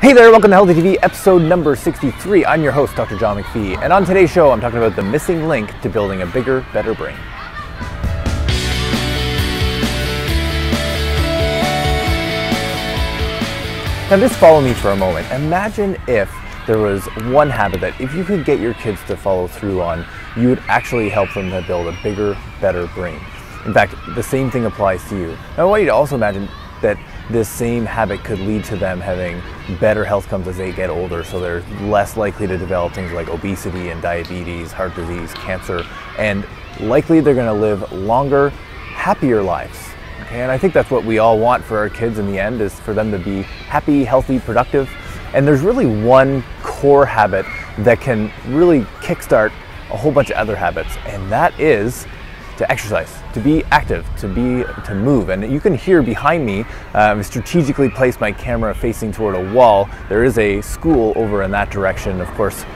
Hey there, welcome to Healthy TV, episode number 63. I'm your host, Dr. John McPhee, and on today's show, I'm talking about the missing link to building a bigger, better brain. Now just follow me for a moment. Imagine if there was one habit that if you could get your kids to follow through on, you would actually help them to build a bigger, better brain. In fact, the same thing applies to you. Now I want you to also imagine that this same habit could lead to them having better health outcomes as they get older, so they're less likely to develop things like obesity and diabetes, heart disease, cancer, and likely they're going to live longer, happier lives. Okay? And I think that's what we all want for our kids in the end, is for them to be happy, healthy, productive. And there's really one core habit that can really kickstart a whole bunch of other habits, and that is to exercise, to be active, to move. And you can hear behind me, I've strategically placed my camera facing toward a wall. There is a school over in that direction. Of course,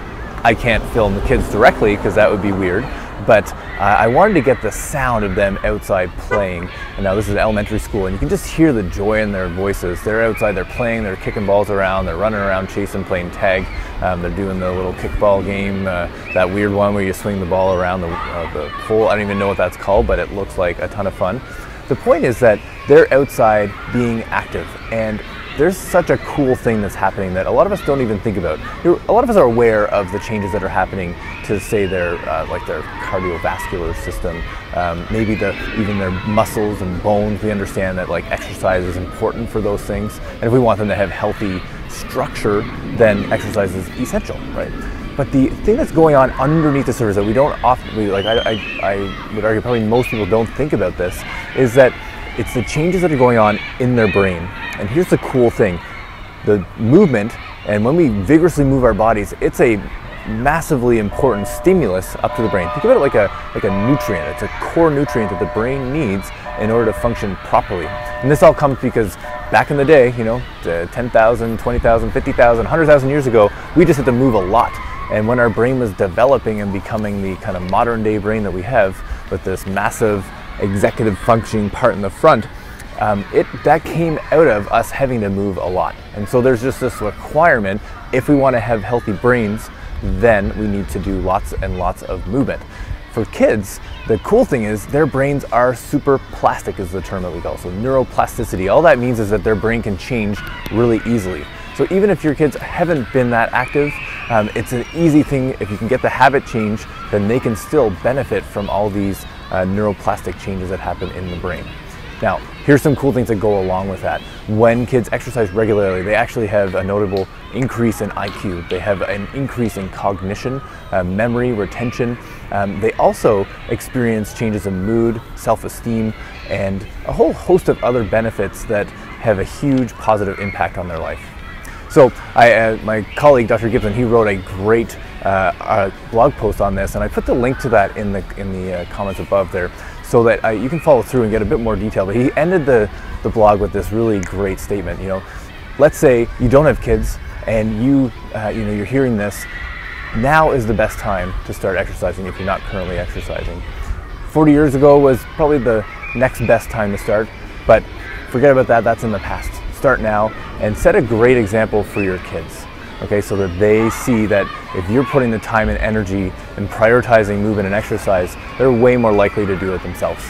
I can't film the kids directly because that would be weird, but I wanted to get the sound of them outside playing. And now this is elementary school, and you can just hear the joy in their voices. They're outside, they're playing, they're kicking balls around, they're running around chasing, playing tag. They're doing the little kickball game, that weird one where you swing the ball around the pole. I don't even know what that's called, but it looks like a ton of fun. The point is that they're outside being active, and there's such a cool thing that's happening that a lot of us don't even think about. A lot of us are aware of the changes that are happening to, say, their cardiovascular system, maybe even their muscles and bones. We understand that exercise is important for those things, and if we want them to have healthy structure, then exercise is essential, right? But the thing that's going on underneath the surface that we don't often, I would argue probably most people don't think about this, is that it's the changes that are going on in their brain. And here's the cool thing, the movement, and when we vigorously move our bodies, it's a massively important stimulus up to the brain. Think about it like a nutrient. It's a core nutrient that the brain needs in order to function properly. And this all comes because back in the day, 10,000, 20,000, 50,000, 100,000 years ago, we just had to move a lot. And when our brain was developing and becoming the kind of modern day brain that we have, with this massive executive functioning part in the front, that came out of us having to move a lot. And so there's just this requirement, if we want to have healthy brains, then we need to do lots and lots of movement. For kids, the cool thing is their brains are super plastic, is the term that we call. So neuroplasticity, all that means is that their brain can change really easily. So even if your kids haven't been that active, it's an easy thing. If you can get the habit change, then they can still benefit from all these neuroplastic changes that happen in the brain. Now, here's some cool things that go along with that. When kids exercise regularly, they actually have a notable increase in IQ. They have an increase in cognition, memory, retention. They also experience changes in mood, self-esteem, and a whole host of other benefits that have a huge positive impact on their life. So my colleague, Dr. Gibson, he wrote a great blog post on this, and I put the link to that in the comments above there, so that you can follow through and get a bit more detail. But he ended the blog with this really great statement. Let's say you don't have kids, and you're hearing this. Now is the best time to start exercising if you're not currently exercising. 40 years ago was probably the next best time to start, but forget about that. That's in the past. Start now and set a great example for your kids. Okay, so that they see that if you're putting the time and energy and prioritizing movement and exercise, they're way more likely to do it themselves.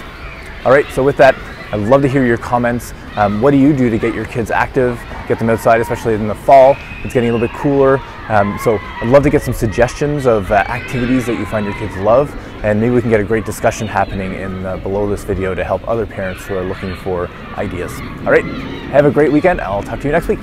All right, so with that, I'd love to hear your comments. What do you do to get your kids active, get them outside, especially in the fall? It's getting a little bit cooler. So I'd love to get some suggestions of activities that you find your kids love, and maybe we can get a great discussion happening below this video to help other parents who are looking for ideas. All right, have a great weekend. I'll talk to you next week.